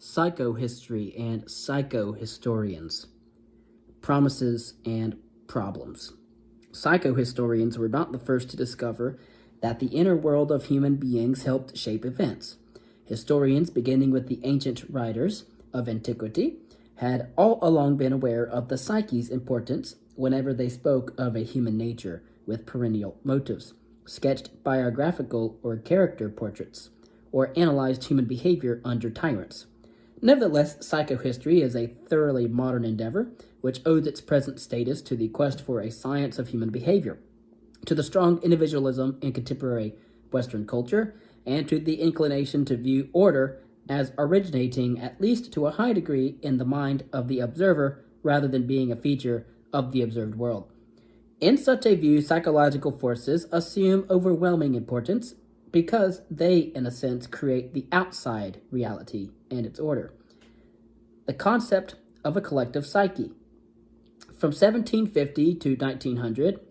Psychohistory and Psychohistorians. Promises and Problems. Psychohistorians were not the first to discover that the inner world of human beings helped shape events. Historians, beginning with the ancient writers of antiquity, had all along been aware of the psyche's importance whenever they spoke of a human nature with perennial motives, sketched biographical or character portraits, or analyzed human behavior under tyrants. Nevertheless, psychohistory is a thoroughly modern endeavor which owes its present status to the quest for a science of human behavior, to the strong individualism in contemporary Western culture, and to the inclination to view order as originating, at least to a high degree, in the mind of the observer rather than being a feature of the observed world. In such a view, psychological forces assume overwhelming importance because they, in a sense, create the outside reality and its order. The concept of a collective psyche. From 1750 to 1900,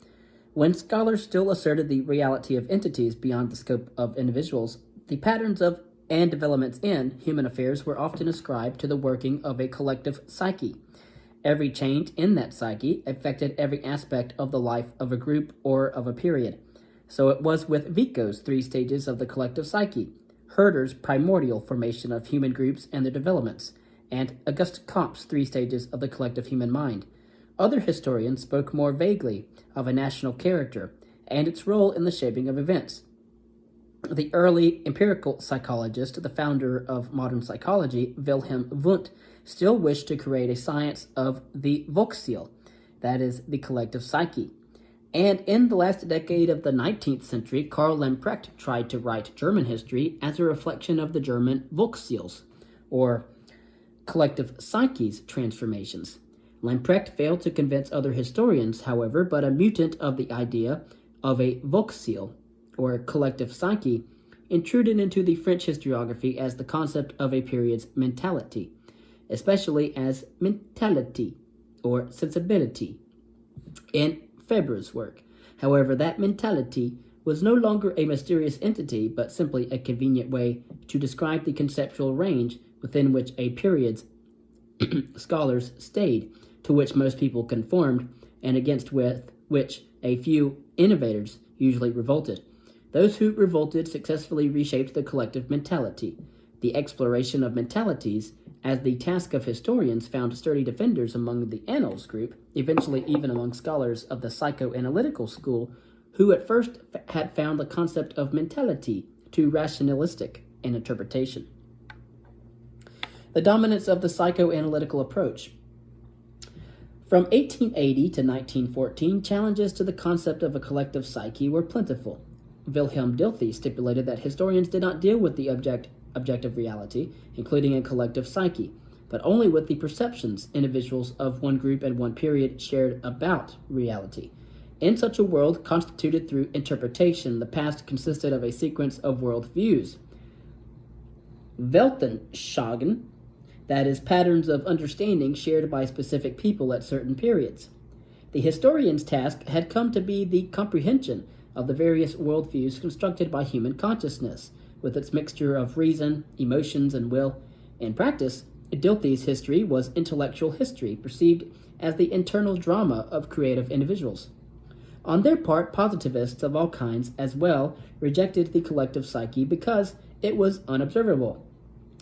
when scholars still asserted the reality of entities beyond the scope of individuals, the patterns of and developments in human affairs were often ascribed to the working of a collective psyche. Every change in that psyche affected every aspect of the life of a group or of a period. So it was with Vico's three stages of the collective psyche, Herder's primordial formation of human groups and their developments, and Auguste Comte's three stages of the collective human mind. Other historians spoke more vaguely of a national character and its role in the shaping of events. The early empirical psychologist, the founder of modern psychology, Wilhelm Wundt, still wished to create a science of the Volksseele, that is, the collective psyche. And in the last decade of the 19th century, Karl Lamprecht tried to write German history as a reflection of the German Volksseels, or collective psyche's transformations. Lamprecht failed to convince other historians, however, but a mutant of the idea of a Volksseele, or collective psyche, intruded into the French historiography as the concept of a period's mentality, especially as mentality, or sensibility, in Febre's work. However, that mentality was no longer a mysterious entity, but simply a convenient way to describe the conceptual range within which a period's scholars stayed, to which most people conformed, and against which a few innovators usually revolted. Those who revolted successfully reshaped the collective mentality. The exploration of mentalities, as the task of historians, found sturdy defenders among the annals group, eventually even among scholars of the psychoanalytical school, who at first had found the concept of mentality too rationalistic in interpretation. The dominance of the psychoanalytical approach. From 1880 to 1914, challenges to the concept of a collective psyche were plentiful. Wilhelm Dilthey stipulated that historians did not deal with the objective reality, including a collective psyche, but only with the perceptions individuals of one group and one period shared about reality. In such a world constituted through interpretation, the past consisted of a sequence of world views, Weltanschauungen, that is, patterns of understanding shared by specific people at certain periods. The historian's task had come to be the comprehension of the various worldviews constructed by human consciousness, with its mixture of reason, emotions, and will. In practice, Dilthey's history was intellectual history, perceived as the internal drama of creative individuals. On their part, positivists of all kinds as well rejected the collective psyche because it was unobservable.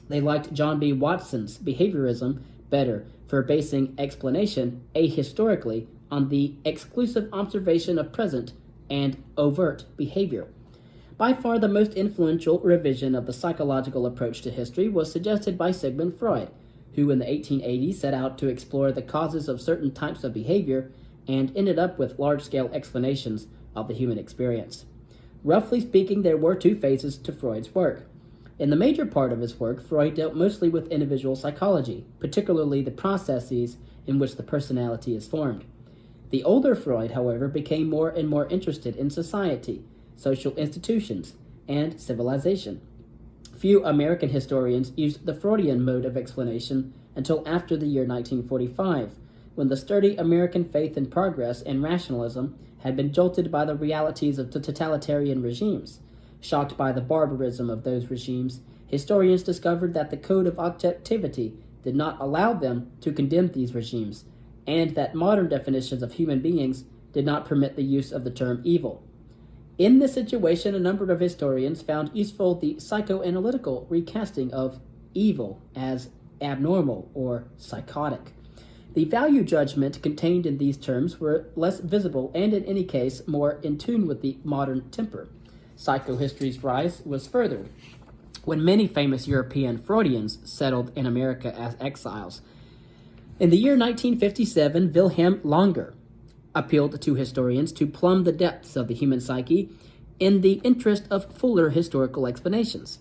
They liked John B. Watson's behaviorism better for basing explanation ahistorically on the exclusive observation of present and overt behavior. By far the most influential revision of the psychological approach to history was suggested by Sigmund Freud, who in the 1880s set out to explore the causes of certain types of behavior and ended up with large-scale explanations of the human experience. Roughly speaking, there were two phases to Freud's work. In the major part of his work, Freud dealt mostly with individual psychology, particularly the processes in which the personality is formed. The older Freud, however, became more and more interested in society, social institutions, and civilization. Few American historians used the Freudian mode of explanation until after the year 1945, when the sturdy American faith in progress and rationalism had been jolted by the realities of totalitarian regimes, shocked by the barbarism of those regimes, historians discovered that the code of objectivity did not allow them to condemn these regimes, and that modern definitions of human beings did not permit the use of the term evil. In this situation, a number of historians found useful the psychoanalytical recasting of evil as abnormal or psychotic. The value judgment contained in these terms were less visible and, in any case, more in tune with the modern temper. Psychohistory's rise was furthered when many famous European Freudians settled in America as exiles. In the year 1957, Wilhelm Langer appealed to historians to plumb the depths of the human psyche in the interest of fuller historical explanations.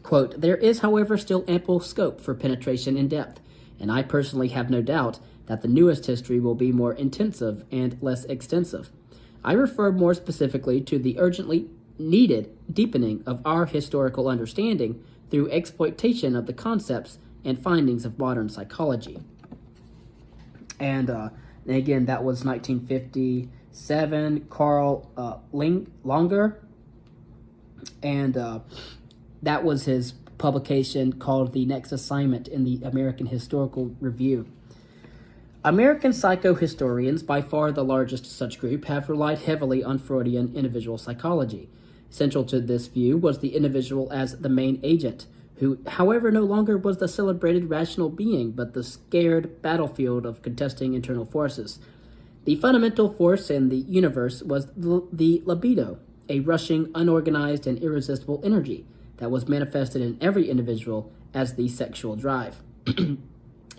Quote, "There is, however, still ample scope for penetration in depth, and I personally have no doubt that the newest history will be more intensive and less extensive. I refer more specifically to the urgently needed deepening of our historical understanding through exploitation of the concepts and findings of modern psychology." And again, that was 1957, Carl Langer, and that was his publication called The Next Assignment in the American Historical Review. American psychohistorians, by far the largest such group, have relied heavily on Freudian individual psychology. Central to this view was the individual as the main agent, who, however, no longer was the celebrated rational being, but the scared battlefield of contesting internal forces. The fundamental force in the universe was the libido, a rushing, unorganized, and irresistible energy that was manifested in every individual as the sexual drive.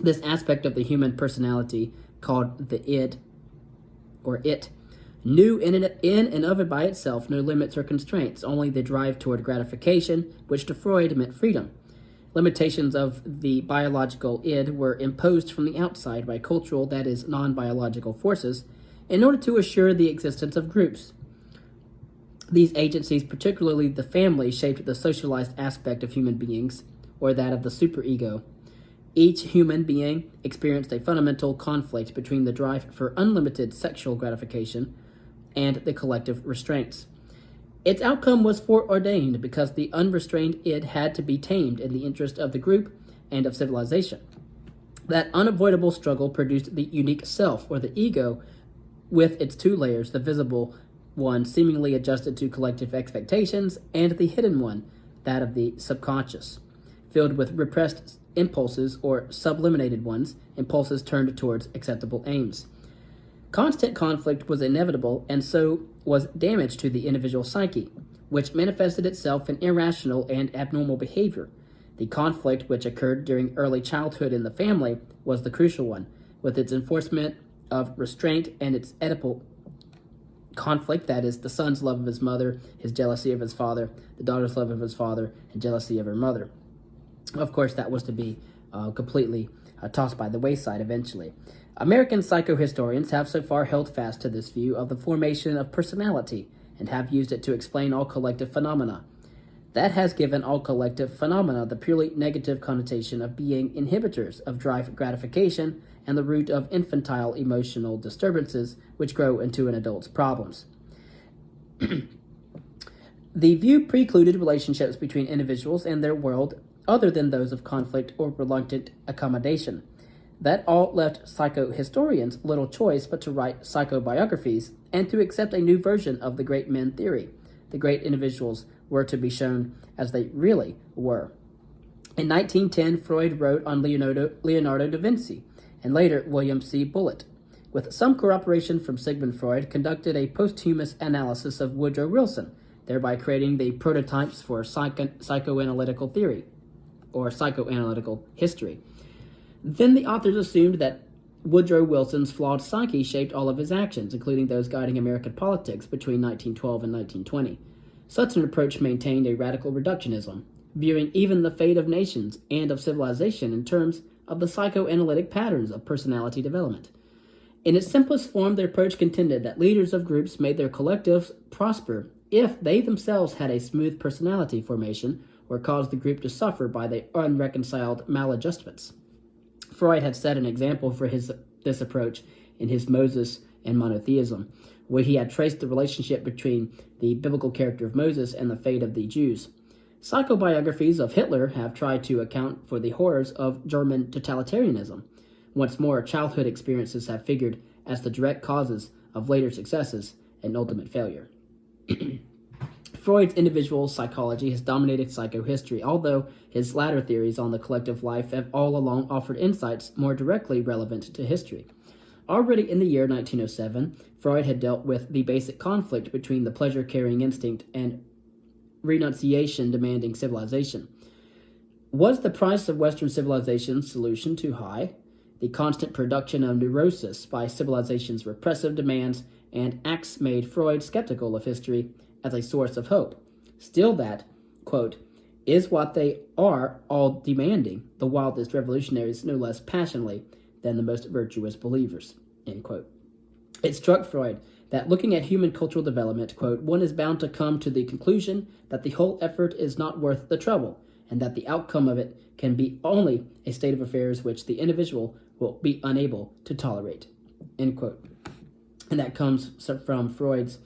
This aspect of the human personality, called the id, or it, knew in and of it by itself no limits or constraints, only the drive toward gratification, which to Freud meant freedom. Limitations of the biological id were imposed from the outside by cultural, that is, non-biological forces, in order to assure the existence of groups. These agencies, particularly the family, shaped the socialized aspect of human beings, or that of the superego. Each human being experienced a fundamental conflict between the drive for unlimited sexual gratification and the collective restraints. Its outcome was foreordained because the unrestrained id had to be tamed in the interest of the group and of civilization. That unavoidable struggle produced the unique self, or the ego, with its two layers, the visible one seemingly adjusted to collective expectations, and the hidden one, that of the subconscious, filled with repressed impulses or sublimated ones, impulses turned towards acceptable aims. Constant conflict was inevitable, and so was damage to the individual psyche, which manifested itself in irrational and abnormal behavior. The conflict which occurred during early childhood in the family was the crucial one, with its enforcement of restraint and its Oedipal conflict, that is, the son's love of his mother, his jealousy of his father, the daughter's love of his father, and jealousy of her mother. Of course, that was to be completely tossed by the wayside eventually. American psychohistorians have so far held fast to this view of the formation of personality and have used it to explain all collective phenomena. That has given all collective phenomena the purely negative connotation of being inhibitors of drive gratification and the root of infantile emotional disturbances which grow into an adult's problems. The view precluded relationships between individuals and their world other than those of conflict or reluctant accommodation. That all left psychohistorians little choice but to write psychobiographies and to accept a new version of the great men theory. The great individuals were to be shown as they really were. In 1910, Freud wrote on Leonardo da Vinci, and later William C. Bullitt, with some corroboration from Sigmund Freud, conducted a posthumous analysis of Woodrow Wilson, thereby creating the prototypes for psychoanalytical theory, or psychoanalytical history. Then the authors assumed that Woodrow Wilson's flawed psyche shaped all of his actions, including those guiding American politics between 1912 and 1920. Such an approach maintained a radical reductionism, viewing even the fate of nations and of civilization in terms of the psychoanalytic patterns of personality development. In its simplest form, the approach contended that leaders of groups made their collectives prosper if they themselves had a smooth personality formation or caused the group to suffer by the unreconciled maladjustments. Freud had set an example for this approach in his Moses and Monotheism, where he had traced the relationship between the biblical character of Moses and the fate of the Jews. Psychobiographies of Hitler have tried to account for the horrors of German totalitarianism. Once more, childhood experiences have figured as the direct causes of later successes and ultimate failure. Freud's individual psychology has dominated psychohistory, although his latter theories on the collective life have all along offered insights more directly relevant to history. Already in the year 1907, Freud had dealt with the basic conflict between the pleasure-carrying instinct and renunciation-demanding civilization. Was the price of Western civilization's solution too high? The constant production of neurosis by civilization's repressive demands and acts made Freud skeptical of history as a source of hope. Still that, quote, is what they are all demanding, the wildest revolutionaries no less passionately than the most virtuous believers, end quote. It struck Freud that looking at human cultural development, quote, one is bound to come to the conclusion that the whole effort is not worth the trouble, and that the outcome of it can be only a state of affairs which the individual will be unable to tolerate, end quote. And that comes from Freud's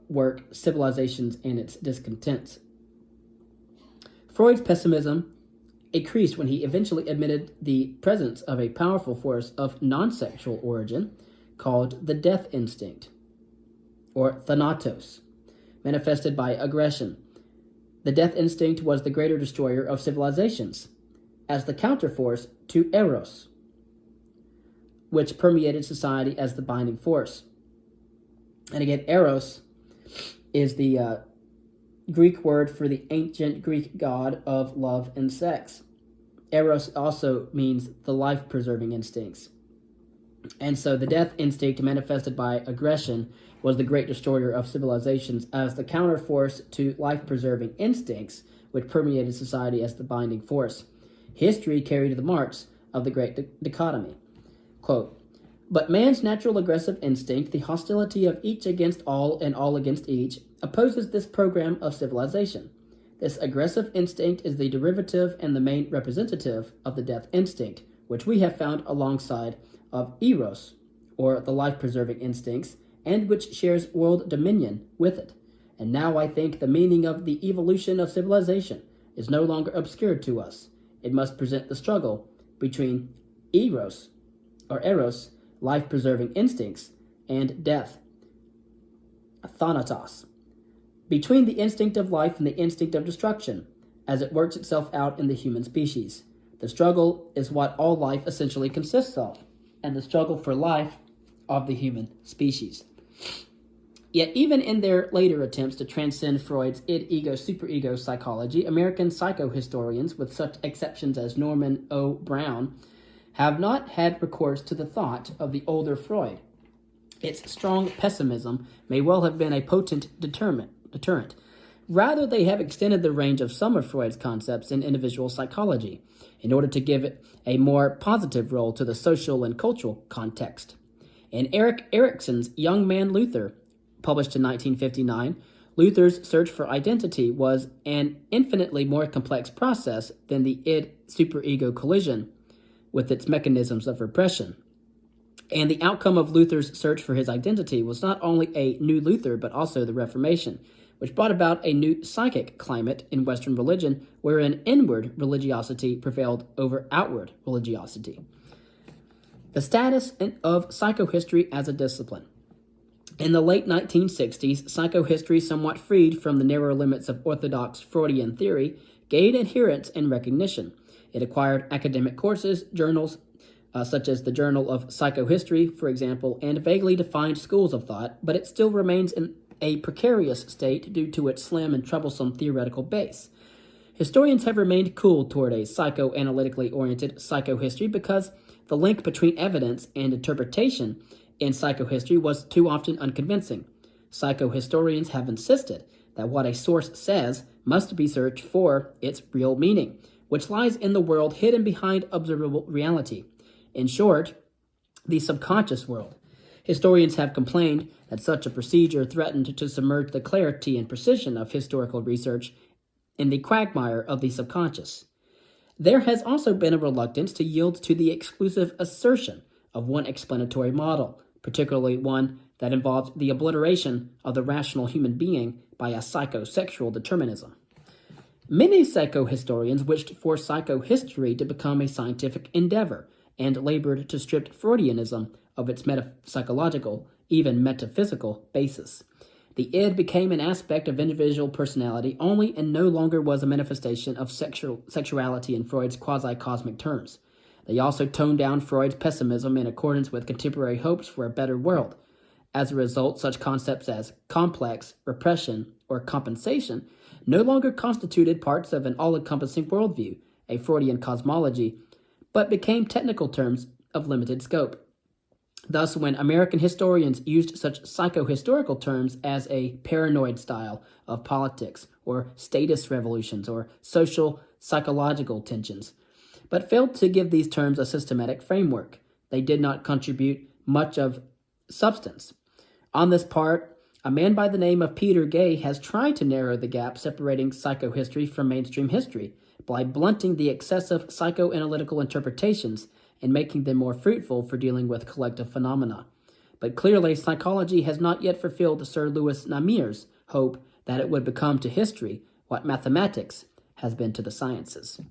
work, Civilizations and Its Discontents. Freud's pessimism increased when he eventually admitted the presence of a powerful force of non-sexual origin called the death instinct, or thanatos, manifested by aggression. The death instinct was the greater destroyer of civilizations, as the counterforce to eros, which permeated society as the binding force. And again, eros is the Greek word for the ancient Greek god of love and sex. Eros also means the life-preserving instincts. And so the death instinct manifested by aggression was the great destroyer of civilizations as the counterforce to life-preserving instincts which permeated society as the binding force. History carried the marks of the great dichotomy. Quote, but man's natural aggressive instinct, the hostility of each against all and all against each, opposes this program of civilization. This aggressive instinct is the derivative and the main representative of the death instinct, which we have found alongside of eros, or the life-preserving instincts, and which shares world dominion with it. And now I think the meaning of the evolution of civilization is no longer obscured to us. It must present the struggle between eros, life-preserving instincts, and death, thanatos, between the instinct of life and the instinct of destruction, as it works itself out in the human species. The struggle is what all life essentially consists of, and the struggle for life of the human species. Yet even in their later attempts to transcend Freud's id-ego-superego psychology, American psychohistorians, with such exceptions as Norman O. Brown, have not had recourse to the thought of the older Freud. Its strong pessimism may well have been a potent deterrent. Rather, they have extended the range of some of Freud's concepts in individual psychology in order to give it a more positive role to the social and cultural context. In Erik Erikson's Young Man Luther, published in 1959, Luther's search for identity was an infinitely more complex process than the id-superego collision with its mechanisms of repression. And the outcome of Luther's search for his identity was not only a new Luther, but also the Reformation, which brought about a new psychic climate in Western religion wherein inward religiosity prevailed over outward religiosity. The status of psychohistory as a discipline. In the late 1960s, psychohistory, somewhat freed from the narrow limits of orthodox Freudian theory, gained adherence and recognition. It acquired academic courses, journals, such as the Journal of Psychohistory, for example, and vaguely defined schools of thought, but it still remains in a precarious state due to its slim and troublesome theoretical base. Historians have remained cool toward a psychoanalytically oriented psychohistory because the link between evidence and interpretation in psychohistory was too often unconvincing. Psychohistorians have insisted that what a source says must be searched for its real meaning, which lies in the world hidden behind observable reality. In short, the subconscious world. Historians have complained that such a procedure threatened to submerge the clarity and precision of historical research in the quagmire of the subconscious. There has also been a reluctance to yield to the exclusive assertion of one explanatory model, particularly one that involves the obliteration of the rational human being by a psychosexual determinism. Many psychohistorians wished for psychohistory to become a scientific endeavor and labored to strip Freudianism of its psychological, even metaphysical, basis. The id became an aspect of individual personality only and no longer was a manifestation of sexuality in Freud's quasi-cosmic terms. They also toned down Freud's pessimism in accordance with contemporary hopes for a better world. As a result, such concepts as complex, repression, or compensation no longer constituted parts of an all-encompassing worldview, a Freudian cosmology, but became technical terms of limited scope. Thus, when American historians used such psychohistorical terms as a paranoid style of politics, or status revolutions, or social psychological tensions, but failed to give these terms a systematic framework, they did not contribute much of substance. On this part, a man by the name of Peter Gay has tried to narrow the gap separating psychohistory from mainstream history by blunting the excessive psychoanalytical interpretations and making them more fruitful for dealing with collective phenomena. But clearly, psychology has not yet fulfilled Sir Louis Namir's hope that it would become to history what mathematics has been to the sciences.